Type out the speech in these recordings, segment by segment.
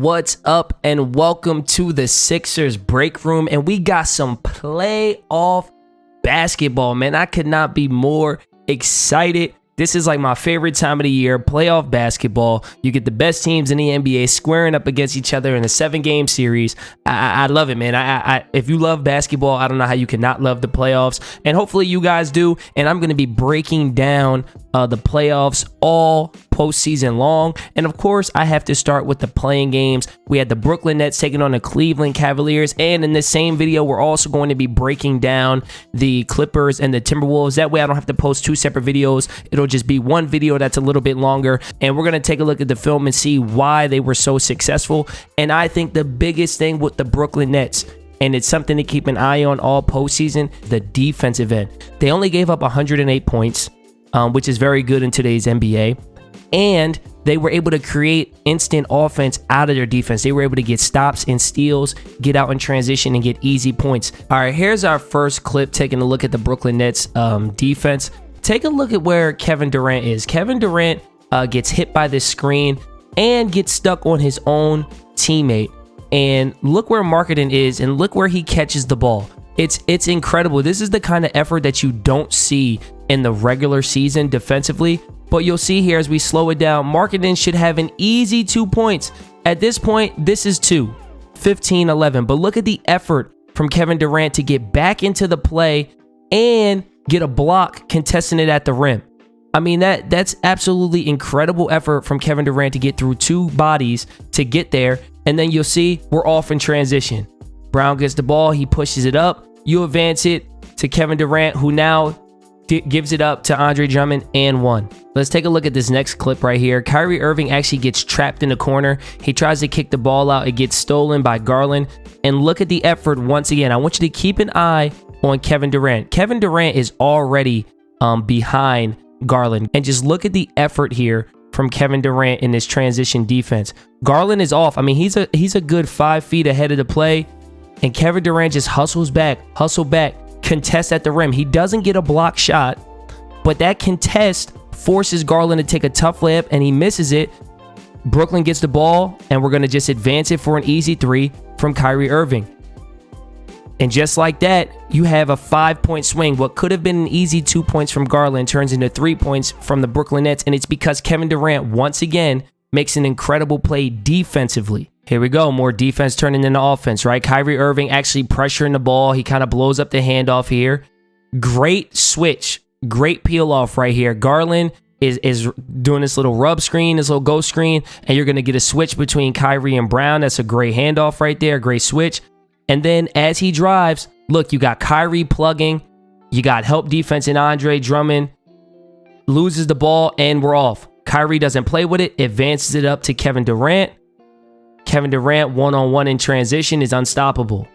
what's up, and welcome to the Sixers Break Room. And we got some playoff basketball, man. I could not be more excited. This is like my favorite time of the year, playoff basketball. You get the best teams in the NBA squaring up against each other in a 7-game series. I love it, man. If you love basketball, I don't know how you cannot love the playoffs. And hopefully you guys do. And I'm going to be breaking down the playoffs all postseason long. And of course, I have to start with the playing games. We had the Brooklyn Nets taking on the Cleveland Cavaliers. And in this same video, we're also going to be breaking down the Clippers and the Timberwolves. That way I don't have to post 2 separate videos. It'll just be one video that's a little bit longer. And we're going to take a look at the film and see why they were so successful. And I think the biggest thing with the Brooklyn Nets, and it's something to keep an eye on all postseason, the defensive end. They only gave up 108 points, which is very good in today's NBA. And they were able to create instant offense out of their defense. They were able to get stops and steals, get out in transition, and get easy points. All right, here's our first clip taking a look at the Brooklyn Nets defense. Take a look at where Kevin Durant is. Kevin Durant gets hit by this screen and gets stuck on his own teammate. And look where Marketing is, and look where he catches the ball. It's incredible. This is the kind of effort that you don't see in the regular season defensively. But you'll see here as we slow it down, Marketing should have an easy 2 points. At this point, this is 2, 15-11. But look at the effort from Kevin Durant to get back into the play and get a block contesting it at the rim. I mean, that's absolutely incredible effort from Kevin Durant to get through 2 bodies to get there. And then you'll see we're off in transition. Brown gets the ball. He pushes it up. You advance it to Kevin Durant, who now gives it up to Andre Drummond and 1. Let's take a look at this next clip right here. Kyrie Irving actually gets trapped in the corner. He tries to kick the ball out. It gets stolen by Garland. And look at the effort once again. I want you to keep an eye on Kevin Durant. Kevin Durant is already behind Garland. And just look at the effort here from Kevin Durant in this transition defense. Garland is off. I mean, he's a good 5 feet ahead of the play. And Kevin Durant just hustle back, contest at the rim. He doesn't get a block shot, but that contest forces Garland to take a tough layup, and he misses it. Brooklyn gets the ball, and we're going to just advance it for an easy 3 from Kyrie Irving. And just like that, you have a 5-point swing. What could have been an easy 2 points from Garland turns into 3 points from the Brooklyn Nets, and it's because Kevin Durant once again makes an incredible play defensively. Here we go, more defense turning into offense, right? Kyrie Irving actually pressuring the ball. He kind of blows up the handoff here. Great switch, great peel off right here. Garland is doing this little rub screen, this little ghost screen, and you're going to get a switch between Kyrie and Brown. That's a great handoff right there, great switch. And then as he drives, look, you got Kyrie plugging. You got help defense in Andre Drummond. Loses the ball, and we're off. Kyrie doesn't play with it, advances it up to Kevin Durant. Kevin Durant one-on-one in transition is unstoppable.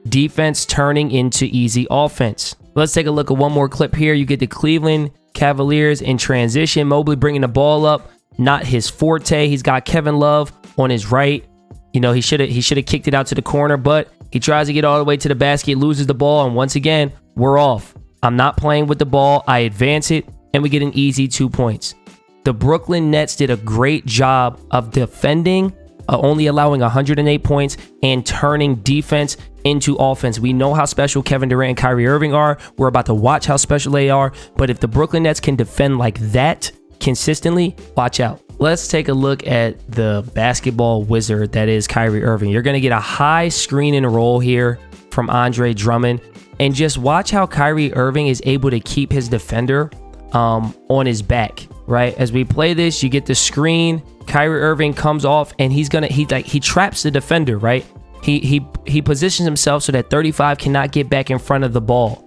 Defense turning into easy offense. Let's take a look at one more clip here. You get the Cleveland Cavaliers in transition. Mobley bringing the ball up, not his forte. He's got Kevin Love on his right. You know, he should have kicked it out to the corner, but he tries to get all the way to the basket, loses the ball, and once again, we're off. I'm not playing with the ball. I advance it, and we get an easy 2 points. The Brooklyn Nets did a great job of defending, only allowing 108 points and turning defense into offense. We know how special Kevin Durant and Kyrie Irving are. We're about to watch how special they are. But if the Brooklyn Nets can defend like that consistently, watch out. Let's take a look at the basketball wizard that is Kyrie Irving. You're going to get a high screen and roll here from Andre Drummond. And just watch how Kyrie Irving is able to keep his defender on his back, right? As we play this, you get the screen. Kyrie Irving comes off, and he traps the defender, right? He positions himself so that 35 cannot get back in front of the ball.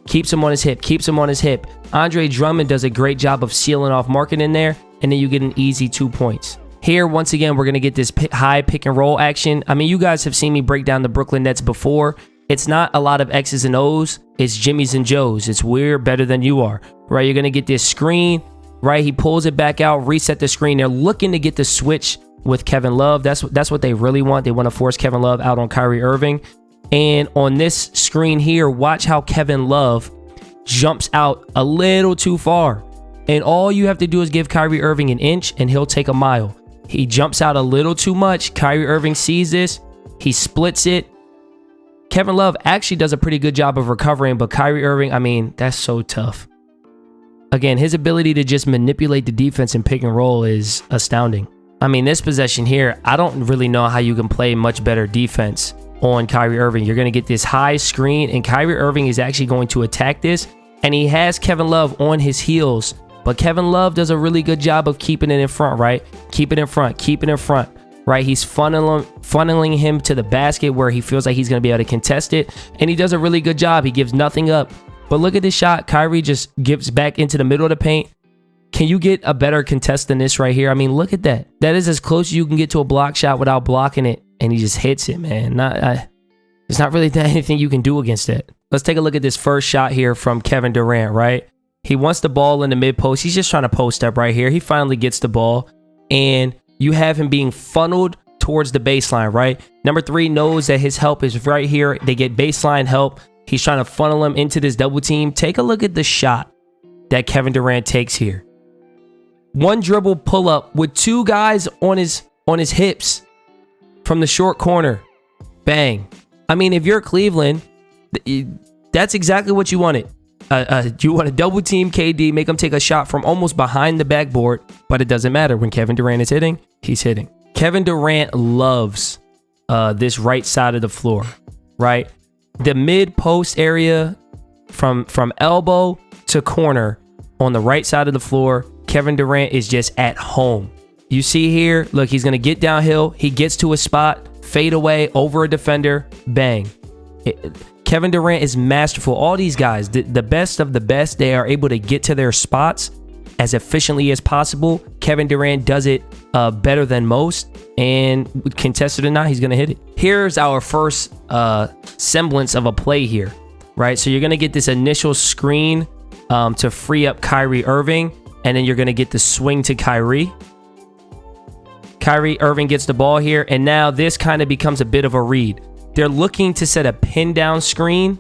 Keeps him on his hip. Andre Drummond does a great job of sealing off Marketing in there, and then you get an easy 2 points. Here, once again, we're going to get this high pick and roll action. I mean, you guys have seen me break down the Brooklyn Nets before. It's not a lot of X's and O's. It's Jimmy's and Joe's. It's we're better than you are, right? You're going to get this screen, right? He pulls it back out, reset the screen. They're looking to get the switch with Kevin Love. That's what they really want. They want to force Kevin Love out on Kyrie Irving. And on this screen here, watch how Kevin Love jumps out a little too far. And all you have to do is give Kyrie Irving an inch, and he'll take a mile. He jumps out a little too much. Kyrie Irving sees this. He splits it. Kevin Love actually does a pretty good job of recovering, but Kyrie Irving, I mean, that's so tough. Again, his ability to just manipulate the defense and pick and roll is astounding. I mean, this possession here, I don't really know how you can play much better defense on Kyrie Irving. You're going to get this high screen, and Kyrie Irving is actually going to attack this, and he has Kevin Love on his heels, but Kevin Love does a really good job of keeping it in front, right? Keep it in front, right? He's funneling him to the basket where he feels like he's going to be able to contest it, and he does a really good job. He gives nothing up. But look at this shot. Kyrie just gives back into the middle of the paint. Can you get a better contest than this right here? I mean, look at that. That is as close as you can get to a block shot without blocking it, and he just hits it, man. There's not really anything you can do against it. Let's take a look at this first shot here from Kevin Durant, right? He wants the ball in the mid post. He's just trying to post up right here. He finally gets the ball, and you have him being funneled towards the baseline, right? Number 3 knows that his help is right here. They get baseline help. He's trying to funnel him into this double team. Take a look at the shot that Kevin Durant takes here. One dribble pull up with 2 guys on his hips from the short corner. Bang. I mean, if you're Cleveland, that's exactly what you wanted. You want to double team KD, make him take a shot from almost behind the backboard, but it doesn't matter. When Kevin Durant is hitting, he's hitting. Kevin Durant loves this right side of the floor, right? The mid post area from elbow to corner on the right side of the floor, Kevin Durant is just at home. You see here, look, he's going to get downhill. He gets to a spot, fade away over a defender, bang. Kevin Durant is masterful. All these guys, the best of the best, they are able to get to their spots as efficiently as possible. Kevin Durant does it better than most, and contested or not, he's going to hit it. Here's our first semblance of a play here, right? So you're going to get this initial screen to free up Kyrie Irving, and then you're going to get the swing to Kyrie. Kyrie Irving gets the ball here, and now this kind of becomes a bit of a read. They're looking to set a pin down screen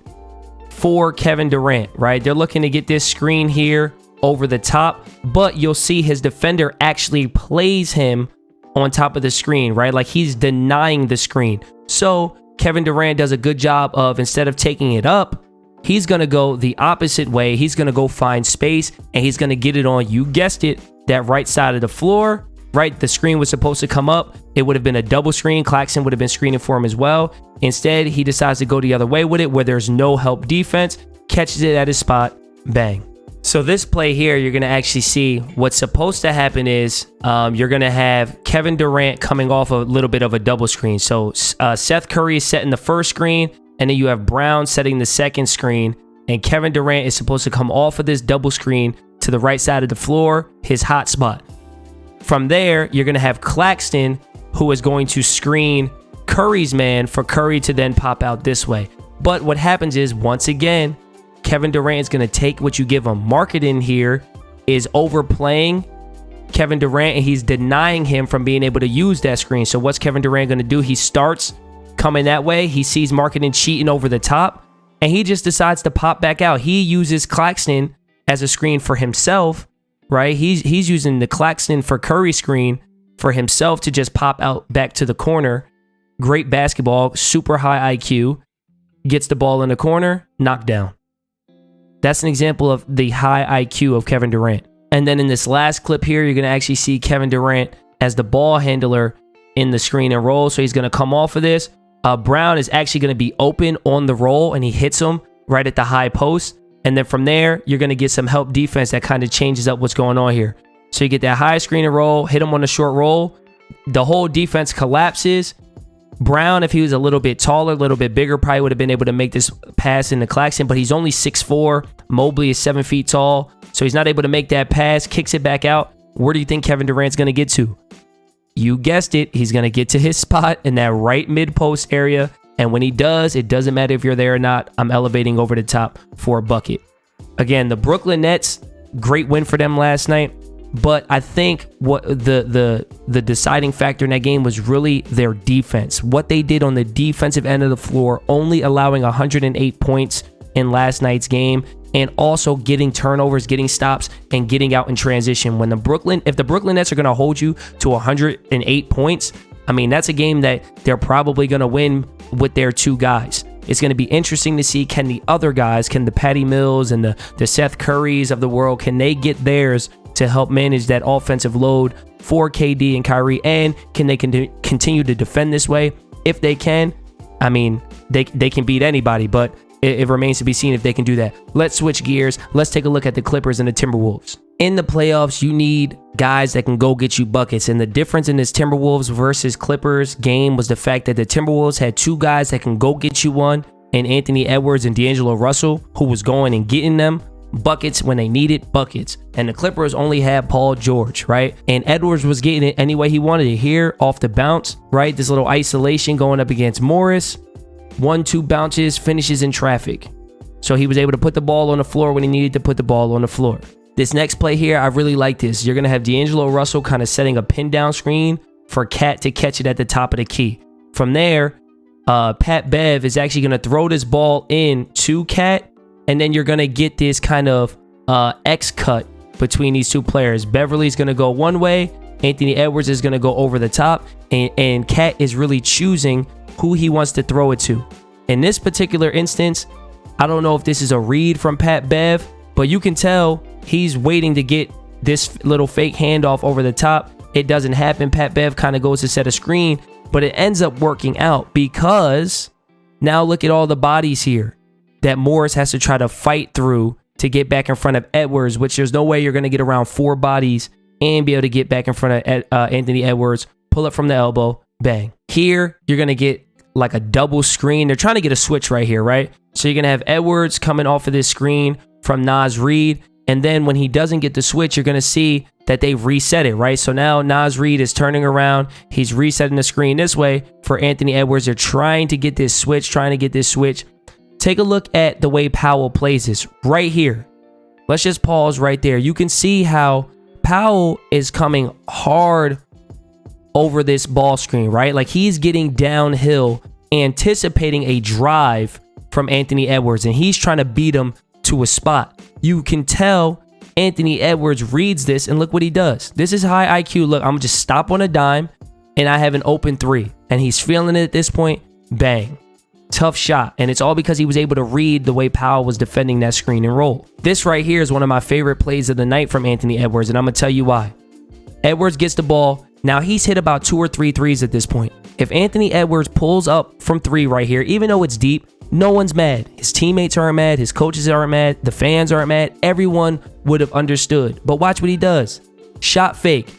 for Kevin Durant, right? They're looking to get this screen here over the top, but you'll see his defender actually plays him on top of the screen, right? Like he's denying the screen. So Kevin Durant does a good job of, instead of taking it up, he's going to go the opposite way. He's going to go find space, and he's going to get it on, you guessed it, that right side of the floor, right? The screen was supposed to come up. It would have been a double screen. Claxton would have been screening for him as well. Instead, he decides to go the other way with it, where there's no help defense, catches it at his spot, bang. So this play here, you're going to actually see what's supposed to happen is you're going to have Kevin Durant coming off a little bit of a double screen. So Seth Curry is setting the first screen, and then you have Brown setting the second screen, and Kevin Durant is supposed to come off of this double screen to the right side of the floor, his hot spot. From there, you're going to have Claxton, who is going to screen Curry's man for Curry to then pop out this way. But what happens is, once again, Kevin Durant is going to take what you give him. Marketing here is overplaying Kevin Durant, and he's denying him from being able to use that screen. So what's Kevin Durant going to do? He starts coming that way. He sees Marketing cheating over the top, and he just decides to pop back out. He uses Claxton as a screen for himself, right? He's using the Claxton for Curry screen for himself to just pop out back to the corner. Great basketball, super high IQ. Gets the ball in the corner, knocked down. That's an example of the high IQ of Kevin Durant. And then in this last clip here, you're going to actually see Kevin Durant as the ball handler in the screen and roll. So he's going to come off of this. Brown is actually going to be open on the roll, and he hits him right at the high post. And then from there, you're going to get some help defense that kind of changes up what's going on here. So you get that high screen and roll, hit him on the short roll. The whole defense collapses. Brown, if he was a little bit taller, a little bit bigger, probably would have been able to make this pass into Claxton, but he's only 6'4". Mobley is 7 feet tall, so he's not able to make that pass, kicks it back out. Where do you think Kevin Durant's going to get to? You guessed it. He's going to get to his spot in that right mid-post area, and when he does, it doesn't matter if you're there or not. I'm elevating over the top for a bucket. Again, the Brooklyn Nets, great win for them last night. But I think what the deciding factor in that game was really their defense. What they did on the defensive end of the floor, only allowing 108 points in last night's game, and also getting turnovers, getting stops, and getting out in transition. If the Brooklyn Nets are going to hold you to 108 points, I mean, that's a game that they're probably going to win with their two guys. It's going to be interesting to see, can the other guys, can the Patty Mills and the Seth Currys of the world, can they get theirs to help manage that offensive load for KD and Kyrie, and can they continue to defend this way? If they can, I mean, they can beat anybody, but it remains to be seen if they can do that. Let's switch gears. Let's take a look at the Clippers and the Timberwolves. In the playoffs, you need guys that can go get you buckets. And the difference in this Timberwolves versus Clippers game was the fact that the Timberwolves had two guys that can go get you one, and Anthony Edwards and D'Angelo Russell, who was going and getting them buckets when they needed buckets. And the Clippers only had Paul George, right? And Edwards was getting it any way he wanted it here off the bounce, right? This little isolation going up against Morris. 1-2 bounces, finishes in traffic. So he was able to put the ball on the floor when he needed to put the ball on the floor. This next play here, I really like this. You're going to have D'Angelo Russell kind of setting a pin down screen for Cat to catch it at the top of the key. From there, Pat Bev is actually going to throw this ball in to Cat, and then you're going to get this kind of X cut between these two players. Beverly's going to go one way, Anthony Edwards is going to go over the top, and Cat is really choosing who he wants to throw it to. In this particular instance, I don't know if this is a read from Pat Bev, but you can tell he's waiting to get this little fake handoff over the top. It doesn't happen. Pat Bev kind of goes to set a screen, but it ends up working out because now look at all the bodies here that Morris has to try to fight through to get back in front of Edwards, which there's no way you're going to get around 4 bodies and be able to get back in front of Anthony Edwards, pull up from the elbow, bang. Here, you're going to get like a double screen. They're trying to get a switch right here, right? So you're going to have Edwards coming off of this screen from Naz Reid. And then when he doesn't get the switch, you're going to see that they've reset it, right? So now Naz Reid is turning around. He's resetting the screen this way for Anthony Edwards. They're trying to get this switch, Take a look at the way Powell plays this right here. Let's just pause right there. You can see how Powell is coming hard over this ball screen, right? Like he's getting downhill, anticipating a drive from Anthony Edwards, and he's trying to beat him to a spot. You can tell Anthony Edwards reads this, and look what he does. This is high IQ. Look, I'm going to just stop on a dime, and I have an open 3, and he's feeling it at this point. Bang. Tough shot, and it's all because he was able to read the way Powell was defending that screen and roll. This right here is one of my favorite plays of the night from Anthony Edwards, and I'm going to tell you why. Edwards gets the ball. Now he's hit about 2 or 3 threes at this point. If Anthony Edwards pulls up from 3 right here, even though it's deep, no one's mad. His teammates aren't mad. His coaches aren't mad. The fans aren't mad. Everyone would have understood. But watch what he does. Shot fake.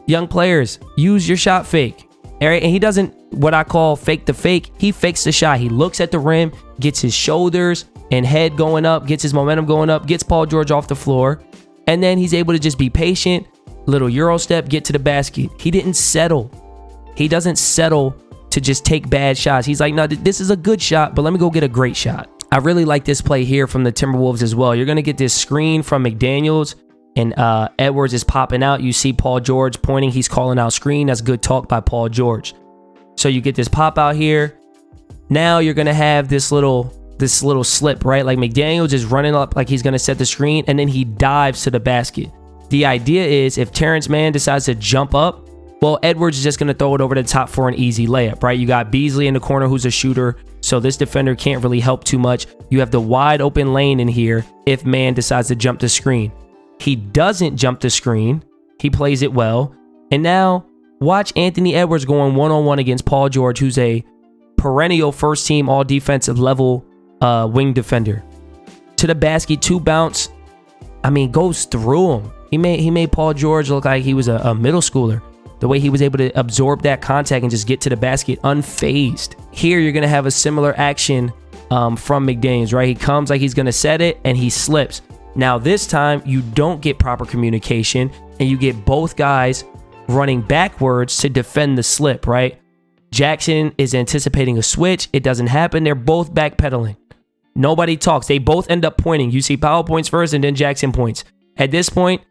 Young players, use your shot fake. All right, and he doesn't what I call fake the fake. He fakes the shot. He looks at the rim, gets his shoulders and head going up, gets his momentum going up, gets Paul George off the floor, and then he's able to just be patient, little Euro step, get to the basket. He didn't settle. He doesn't settle to just take bad shots. He's like, no, this is a good shot, but let me go get a great shot. I really like this play here from the Timberwolves as well. You're going to get this screen from McDaniels, and Edwards is popping out. You see Paul George pointing. He's calling out screen. That's good talk by Paul George. So you get this pop out here. Now you're going to have this little slip, right? Like McDaniels is running up like he's going to set the screen, and then he dives to the basket. The idea is if Terrence Mann decides to jump up, well, Edwards is just going to throw it over the top for an easy layup, right? You got Beasley in the corner who's a shooter, so this defender can't really help too much. You have the wide open lane in here if Mann decides to jump the screen. He doesn't jump the screen. He plays it well. And now watch Anthony Edwards going one-on-one against Paul George, who's a perennial first-team all-defensive level wing defender. To the basket, 2 bounce. I mean, goes through him. He made Paul George look like he was a middle schooler. The way he was able to absorb that contact and just get to the basket unfazed. Here, you're going to have a similar action from McDaniels, right? He comes like he's going to set it, and he slips. Now, this time, you don't get proper communication, and you get both guys running backwards to defend the slip, right? Jackson is anticipating a switch. It doesn't happen. They're both backpedaling. Nobody talks. They both end up pointing. You see Powell points first, and then Jackson points. At this point,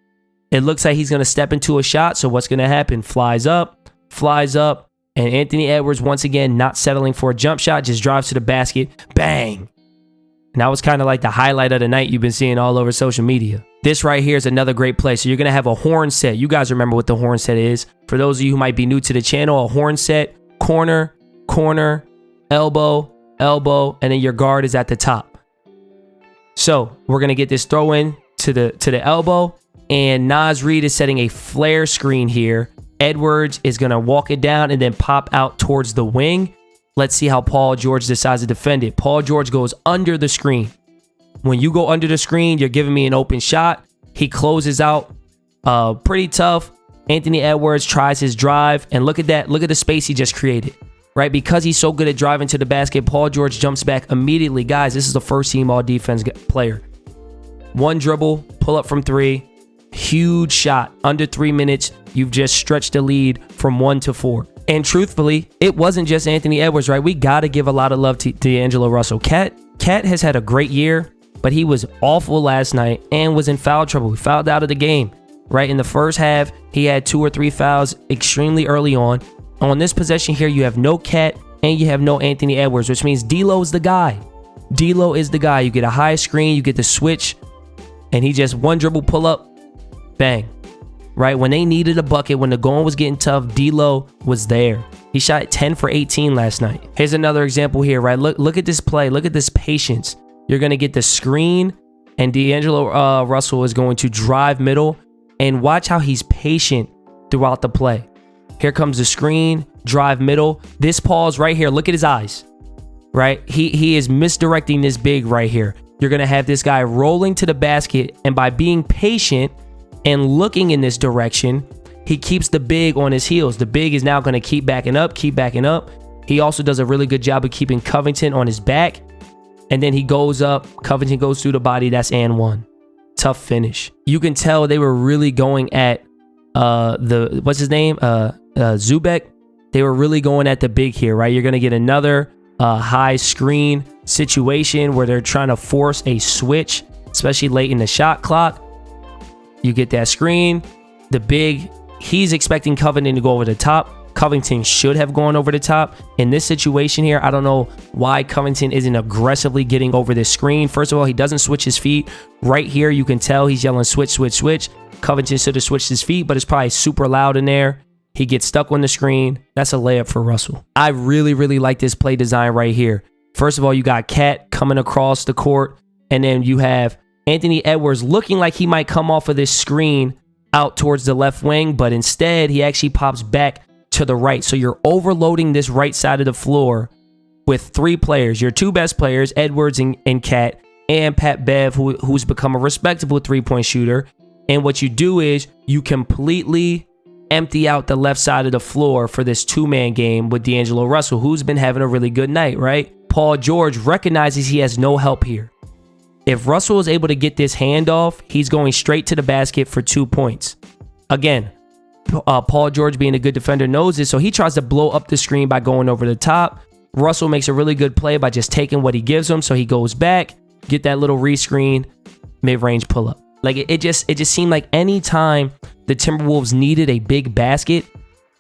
it looks like he's going to step into a shot. So what's going to happen? Flies up, and Anthony Edwards, once again, not settling for a jump shot, just drives to the basket. Bang. And that was kind of like the highlight of the night you've been seeing all over social media. This right here is another great play. So you're going to have a horn set. You guys remember what the horn set is. For those of you who might be new to the channel, a horn set, corner, corner, elbow, elbow, and then your guard is at the top. So we're going to get this throw in to the elbow, and Naz Reid is setting a flare screen here. Edwards is going to walk it down and then pop out towards the wing. Let's see how Paul George decides to defend it. Paul George goes under the screen. When you go under the screen, you're giving me an open shot. He closes out pretty tough. Anthony Edwards tries his drive, and look at that. Look at the space he just created, right? Because he's so good at driving to the basket, Paul George jumps back immediately. Guys, this is a first-team all-defense player. One dribble, pull up from three. Huge shot. Under 3 minutes, you've just stretched the lead from 1 to 4. And truthfully, it wasn't just Anthony Edwards, right? We got to give a lot of love to D'Angelo Russell. Cat has had a great year, but he was awful last night and was in foul trouble. He fouled out of the game, right? In the first half, he had 2 or 3 fouls extremely early on. On this possession here, you have no Cat and you have no Anthony Edwards, which means D'Lo is the guy. D'Lo is the guy. You get a high screen, you get the switch, and he just one dribble pull up, bang. Right? When they needed a bucket, when the going was getting tough, D'Lo was there. He shot 10 for 18 last night. Here's another example here, right? Look at this play. Look at this patience. You're going to get the screen, and D'Angelo Russell is going to drive middle, and watch how he's patient throughout the play. Here comes the screen, drive middle. This pause right here, look at his eyes, right? He is misdirecting this big right here. You're going to have this guy rolling to the basket, and by being patient and looking in this direction, he keeps the big on his heels. The big is now going to keep backing up. He also does a really good job of keeping Covington on his back. And then he goes up. Covington goes through the body. That's and one. Tough finish. You can tell they were really going at what's his name? Zubek. They were really going at the big here, right? You're going to get another high screen situation where they're trying to force a switch, especially late in the shot clock. You get that screen. The big, he's expecting Covington to go over the top. Covington should have gone over the top. In this situation here, I don't know why Covington isn't aggressively getting over this screen. First of all, he doesn't switch his feet. Right here, you can tell he's yelling switch, switch, switch. Covington should have switched his feet, but it's probably super loud in there. He gets stuck on the screen. That's a layup for Russell. I really, really like this play design right here. First of all, you got Cat coming across the court, and then you have Anthony Edwards looking like he might come off of this screen out towards the left wing, but instead he actually pops back to the right. So you're overloading this right side of the floor with 3 players, your 2 best players, Edwards and Cat, and Pat Bev, who's become a respectable 3-point shooter. And what you do is you completely empty out the left side of the floor for this 2-man game with D'Angelo Russell, who's been having a really good night, right? Paul George recognizes he has no help here. If Russell is able to get this handoff, he's going straight to the basket for 2 points. Again, Paul George, being a good defender, knows this, so he tries to blow up the screen by going over the top. Russell makes a really good play by just taking what he gives him, so he goes back, get that little rescreen, mid-range pull-up. Like it just seemed like any time the Timberwolves needed a big basket,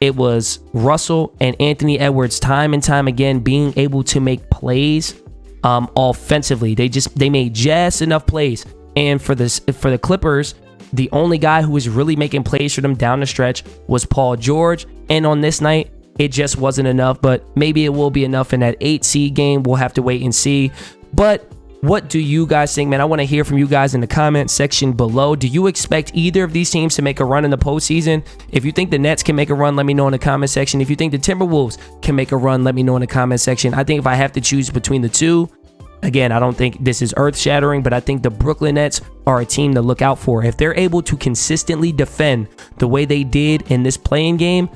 it was Russell and Anthony Edwards time and time again being able to make plays offensively. They made just enough plays. And for the Clippers, the only guy who was really making plays for them down the stretch was Paul George. And on this night, it just wasn't enough, but maybe it will be enough in that 8 seed game. We'll have to wait and see. But what do you guys think, man? I want to hear from you guys in the comment section below. Do you expect either of these teams to make a run in the postseason? If you think the Nets can make a run, let me know in the comment section. If you think the Timberwolves can make a run, let me know in the comment section. I think if I have to choose between the two, again, I don't think this is earth-shattering, but I think the Brooklyn Nets are a team to look out for. If they're able to consistently defend the way they did in this playing game,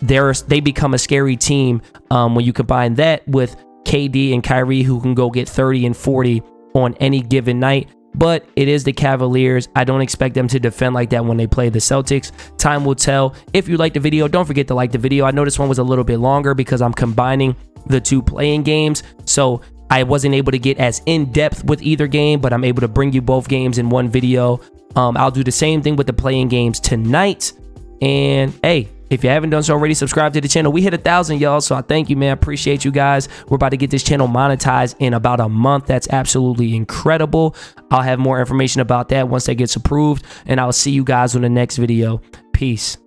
they become a scary team when you combine that with KD and Kyrie, who can go get 30 and 40 on any given night. But it is the Cavaliers. I don't expect them to defend like that when they play the Celtics. Time will tell. If you liked the video, don't forget to like the video. I know this one was a little bit longer because I'm combining the 2 playing games. So I wasn't able to get as in-depth with either game, but I'm able to bring you both games in one video. I'll do the same thing with the playing games tonight. And hey, If you haven't done so already, subscribe to the channel. We hit 1,000, y'all, so I thank you, man. Appreciate you guys. We're about to get this channel monetized in about a month. That's absolutely incredible. I'll have more information about that once that gets approved, and I'll see you guys on the next video. Peace.